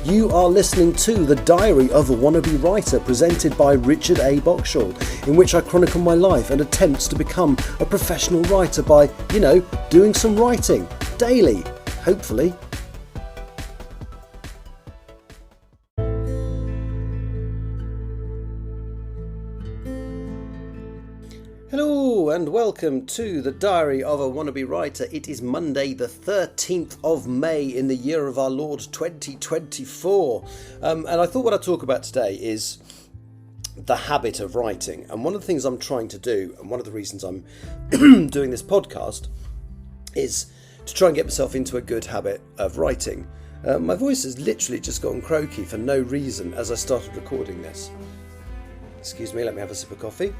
You are listening to The Diary of a Wannabe Writer, presented by Richard A. Boxshall, in which I chronicle my life and attempts to become a professional writer by, doing some writing daily, hopefully. Hello and welcome to The Diary of a Wannabe Writer. It is Monday the 13th of May in the year of our Lord 2024. And I thought what I'd talk about today is the habit of writing. And one of the things I'm trying to do, and one of the reasons I'm doing this podcast, is to try and get myself into a good habit of writing. My voice has literally just gone croaky for no reason as I started recording this. Excuse me, let me have a sip of coffee.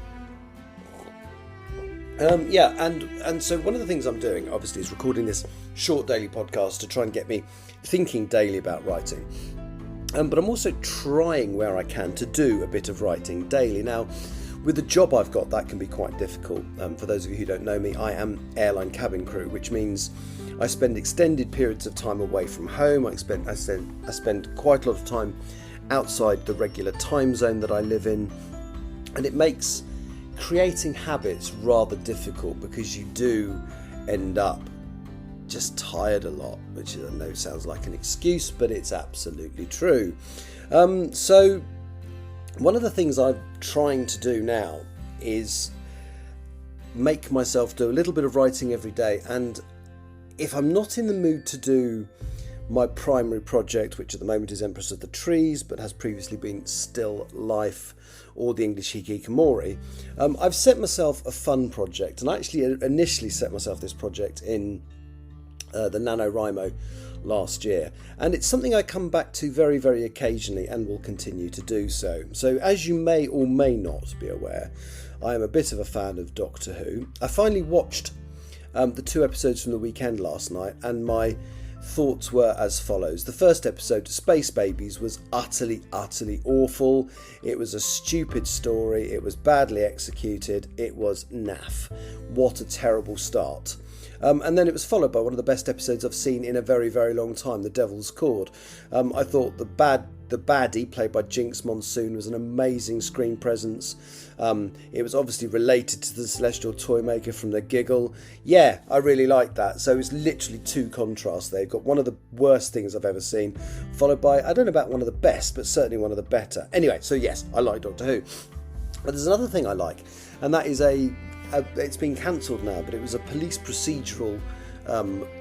And so one of the things I'm doing, obviously, is recording this short daily podcast to try and get me thinking daily about writing. But I'm also trying where I can to do a bit of writing daily. Now, with the job I've got, that can be quite difficult. For those of you who don't know me, I am airline cabin crew, which means I spend extended periods of time away from home. I spend quite a lot of time outside the regular time zone that I live in, and it makes creating habits rather difficult because you do end up just tired a lot, which I know sounds like an excuse, but it's absolutely true. So one of the things I'm trying to do now is make myself do a little bit of writing every day, and if I'm not in the mood to do my primary project, which at the moment is Empress of the Trees, but has previously been Still Life or the English Hikikomori, I've set myself a fun project, and I actually initially set myself this project in the NaNoWriMo last year, and it's something I come back to very, very occasionally and will continue to do so. So as you may or may not be aware, I am a bit of a fan of Doctor Who. I finally watched the 2 episodes from the weekend last night, and my thoughts were as follows. The first episode, Space Babies, was utterly awful. It was a stupid story. It was badly executed. It was naff. What a terrible start. And then it was followed by one of the best episodes I've seen in a very, very long time, The Devil's Chord. I thought the baddie, played by Jinx Monsoon, was an amazing screen presence. It was obviously related to the Celestial Toymaker from The Giggle. Yeah, I really liked that. So it's literally 2 contrasts there. You've got one of the worst things I've ever seen, followed by, I don't know about one of the best, but certainly one of the better. Anyway, so yes, I like Doctor Who. But there's another thing I like, and that is it's been cancelled now, but it was a police procedural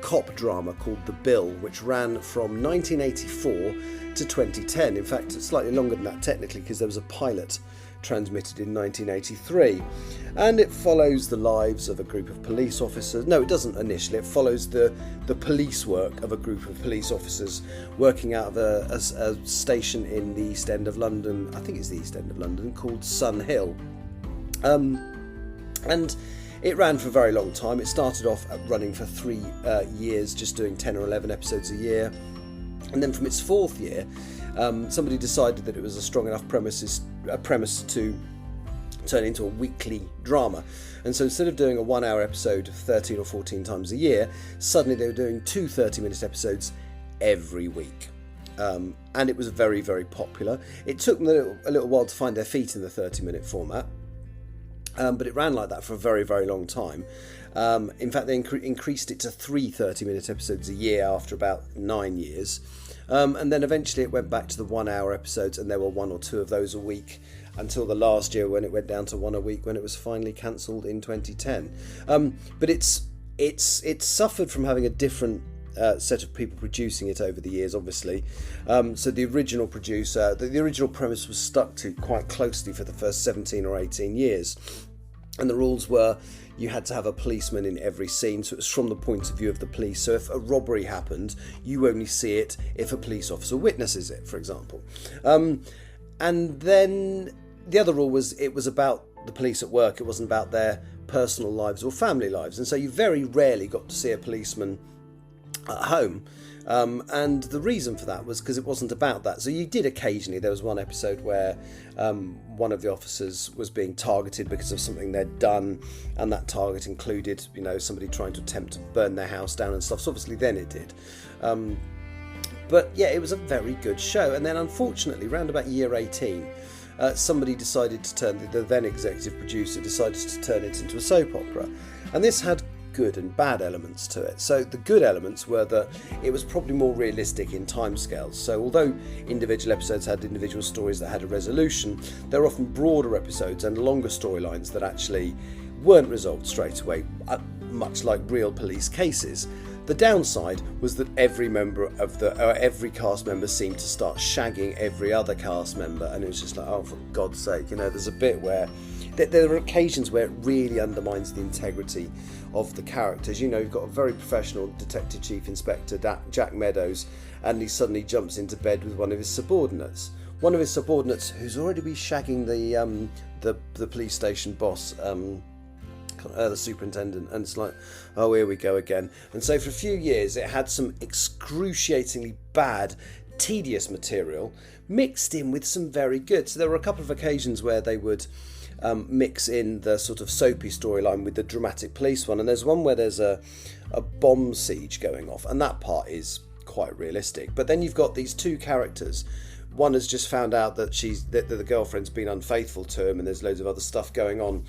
cop drama called The Bill, which ran from 1984 to 2010. In fact, it's slightly longer than that technically, because there was a pilot transmitted in 1983, and it follows the lives of a group of police officers. No, it doesn't initially. It follows the police work of a group of police officers working out of a station in the East End of London. I think it's the East End of London, called Sun Hill. And it ran for a very long time. It started off running for 3 years, just doing 10 or 11 episodes a year. And then from its 4th year, somebody decided that it was a strong enough premise to turn into a weekly drama. And so instead of doing a 1-hour episode 13 or 14 times a year, suddenly they were doing 2 30-minute episodes every week. And it was very, very popular. It took them a little while to find their feet in the 30-minute format. But it ran like that for a very, very long time. In fact, they increased it to 3 30-minute episodes a year after about 9 years. And then eventually it went back to the 1-hour episodes, and there were 1 or 2 of those a week until the last year, when it went down to 1 a week, when it was finally cancelled in 2010. But it's suffered from having a different set of people producing it over the years, obviously. So the original producer, the original premise was stuck to quite closely for the first 17 or 18 years. And the rules were you had to have a policeman in every scene, so it was from the point of view of the police. So if a robbery happened, you only see it if a police officer witnesses it, for example. And then the other rule was it was about the police at work. It wasn't about their personal lives or family lives. And so you very rarely got to see a policeman at home. And the reason for that was because it wasn't about that. So you did occasionally, there was one episode where one of the officers was being targeted because of something they'd done, and that target included, somebody trying to attempt to burn their house down and stuff. So obviously then it did. But yeah, it was a very good show. And then unfortunately, round about year 18, somebody decided to turn, the then executive producer decided to turn it into a soap opera. And this had good and bad elements to it. So the good elements were that it was probably more realistic in timescales. So although individual episodes had individual stories that had a resolution, there were often broader episodes and longer storylines that actually weren't resolved straight away, much like real police cases. The downside was that every cast member seemed to start shagging every other cast member, and it was just like, oh, for God's sake, there's a bit where there are occasions where it really undermines the integrity of the characters. You've got a very professional Detective Chief Inspector Jack Meadows, and he suddenly jumps into bed with one of his subordinates. One of his subordinates who's already been shagging the police station boss, the superintendent, and it's like, oh, here we go again. And so for a few years it had some excruciatingly bad, tedious material mixed in with some very good. So there were a couple of occasions where they would mix in the sort of soapy storyline with the dramatic police one, and there's one where there's a bomb siege going off, and that part is quite realistic. But then you've got these two characters. One has just found out that the girlfriend's been unfaithful to him, and there's loads of other stuff going on,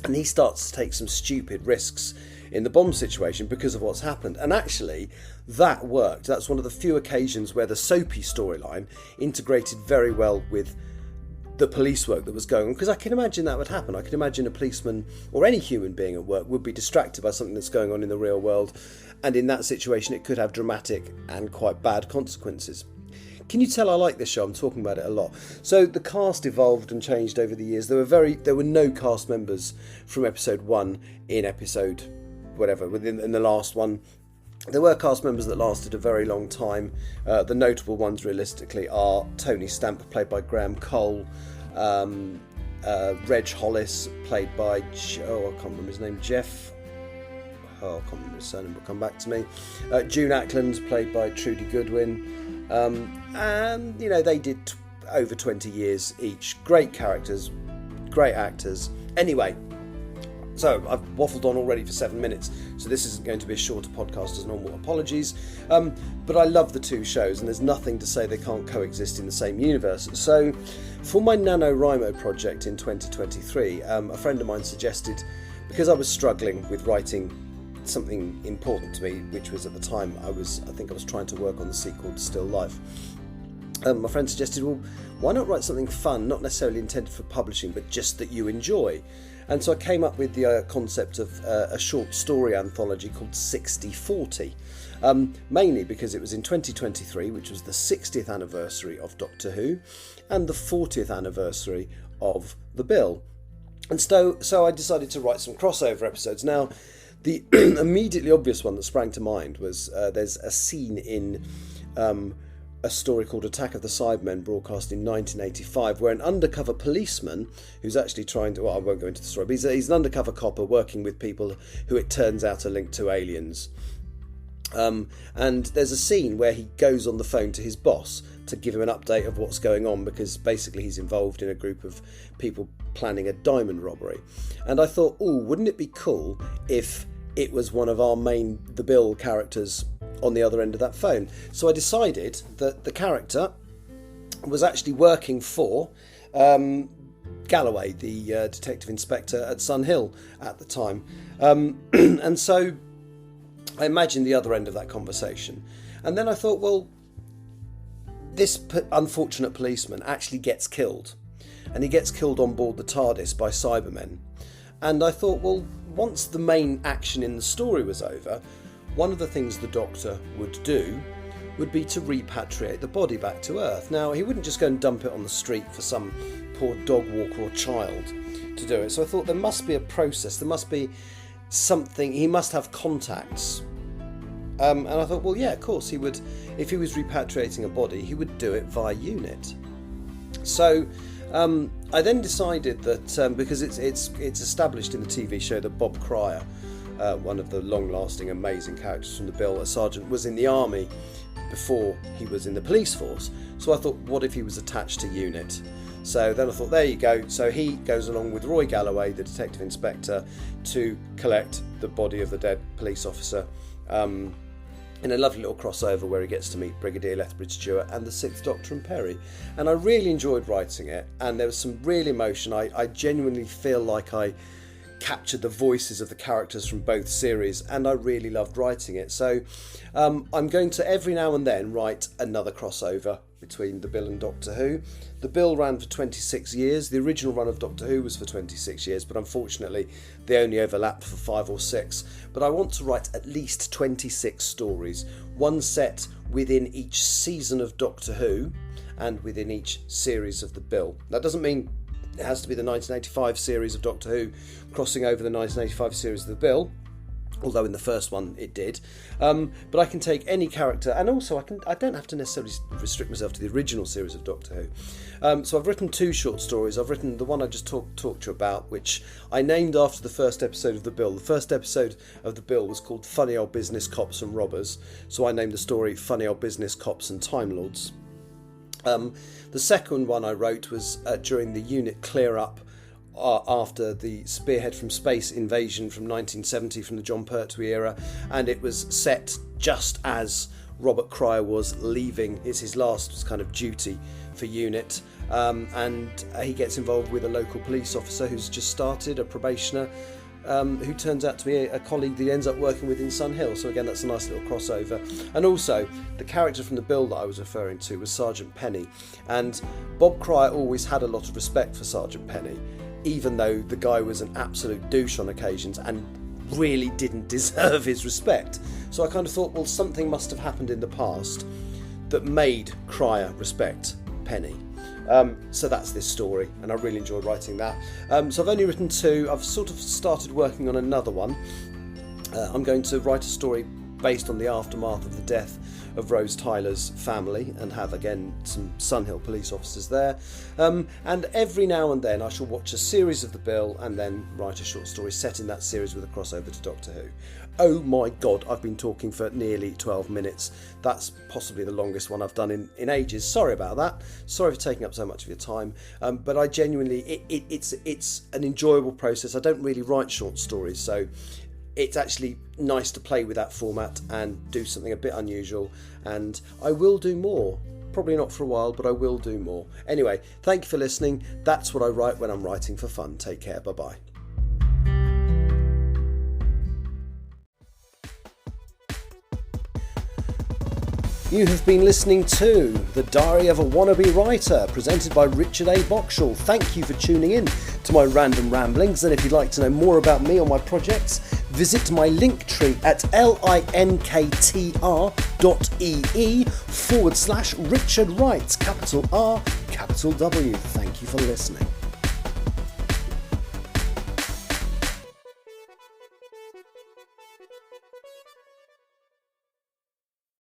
and he starts to take some stupid risks in the bomb situation because of what's happened. And actually, that worked. That's one of the few occasions where the soapy storyline integrated very well with the police work that was going on, because I can imagine that would happen. I can imagine a policeman or any human being at work would be distracted by something that's going on in the real world, and in that situation it could have dramatic and quite bad consequences. Can you tell I like this show? I'm talking about it a lot. So the cast evolved and changed over the years. There were no cast members from episode 1 in episode whatever in the last one. There were cast members that lasted a very long time. The notable ones realistically are Tony Stamp, played by Graham Cole, Reg Hollis, played by I can't remember his name, Jeff, I can't remember his surname, will come back to me. June Ackland, played by Trudy Goodwin. And they did over 20 years each. Great characters, great actors. Anyway, so I've waffled on already for 7 minutes, so this isn't going to be a shorter podcast as normal. Apologies. But I love the two shows, and there's nothing to say they can't coexist in the same universe. So for my NaNoWriMo project in 2023, a friend of mine suggested, because I was struggling with writing something important to me, which was at the time I think I was trying to work on the sequel to Still Life. My friend suggested, well, why not write something fun, not necessarily intended for publishing, but just that you enjoy? And so I came up with the concept of a short story anthology called 60/40, mainly because it was in 2023, which was the 60th anniversary of Doctor Who and the 40th anniversary of The Bill. And so I decided to write some crossover episodes. Now, the immediately obvious one that sprang to mind was there's a scene in a story called Attack of the Cybermen, broadcast in 1985, where an undercover policeman who's actually trying to, I won't go into the story, but he's an undercover copper working with people who it turns out are linked to aliens. And there's a scene where he goes on the phone to his boss to give him an update of what's going on, because basically he's involved in a group of people planning a diamond robbery. And I thought, wouldn't it be cool if it was one of our main The Bill characters on the other end of that phone? So I decided that the character was actually working for Galloway, the detective inspector at Sun Hill at the time. And so I imagined the other end of that conversation. And then I thought, well, this unfortunate policeman actually gets killed. And he gets killed on board the TARDIS by Cybermen. And I thought, well, once the main action in the story was over, one of the things the Doctor would do would be to repatriate the body back to Earth. Now, he wouldn't just go and dump it on the street for some poor dog walker or child to do it. So I thought there must be a process, there must be something, he must have contacts. And I thought, well, yeah, of course he would. If he was repatriating a body, he would do it via UNIT. So I then decided that because it's established in the TV show that Bob Cryer, one of the long-lasting, amazing characters from The Bill, a sergeant, was in the army before he was in the police force. So I thought, what if he was attached to UNIT? So then I thought, there you go. So he goes along with Roy Galloway, the detective inspector, to collect the body of the dead police officer. in a lovely little crossover where he gets to meet Brigadier Lethbridge Stewart and the Sixth Doctor and Perry. And I really enjoyed writing it, and there was some real emotion. I genuinely feel like I captured the voices of the characters from both series, and I really loved writing it. So I'm going to every now and then write another crossover between The Bill and Doctor Who. The Bill ran for 26 years. The original run of Doctor Who was for 26 years, but unfortunately they only overlapped for 5 or 6. But I want to write at least 26 stories, one set within each season of Doctor Who and within each series of The Bill. That doesn't mean it has to be the 1985 series of Doctor Who crossing over the 1985 series of The Bill, although in the first one it did. But I can take any character, and also I don't have to necessarily restrict myself to the original series of Doctor Who. So I've written 2 short stories. I've written the one I just talked to you about, which I named after the first episode of The Bill. The first episode of The Bill was called Funny Old Business, Cops and Robbers, so I named the story Funny Old Business, Cops and Time Lords. The second one I wrote was during the unit clear up after the Spearhead from Space invasion from 1970, from the John Pertwee era, and it was set just as Robert Cryer was leaving. It's his last kind of duty for unit, and he gets involved with a local police officer who's just started, a probationer, who turns out to be a colleague that he ends up working with in Sun Hill. So again, that's a nice little crossover. And also, the character from The Bill that I was referring to was Sergeant Penny, and Bob Cryer always had a lot of respect for Sergeant Penny, even though the guy was an absolute douche on occasions and really didn't deserve his respect. So I kind of thought, well, something must have happened in the past that made Cryer respect Penny. So that's this story, and I really enjoyed writing that. So I've only written 2. I've sort of started working on another one. I'm going to write a story based on the aftermath of the death of Rose Tyler's family, and have again some Sun Hill police officers there. And every now and then I shall watch a series of The Bill and then write a short story set in that series with a crossover to Doctor Who. Oh my god, I've been talking for nearly 12 minutes. That's possibly the longest one I've done in ages. Sorry about that. Sorry for taking up so much of your time. But I genuinely, it's an enjoyable process. I don't really write short stories, so it's actually nice to play with that format and do something a bit unusual, and I will do more. Probably not for a while, but I will do more. Anyway, thank you for listening. That's what I write when I'm writing for fun. Take care. Bye-bye. You have been listening to The Diary of a Wannabe Writer, presented by Richard A. Boxall. Thank you for tuning in to my random ramblings, and if you'd like to know more about me or my projects, visit my Linktree at linktr.ee/Richard Wright, capital R, capital W. Thank you for listening.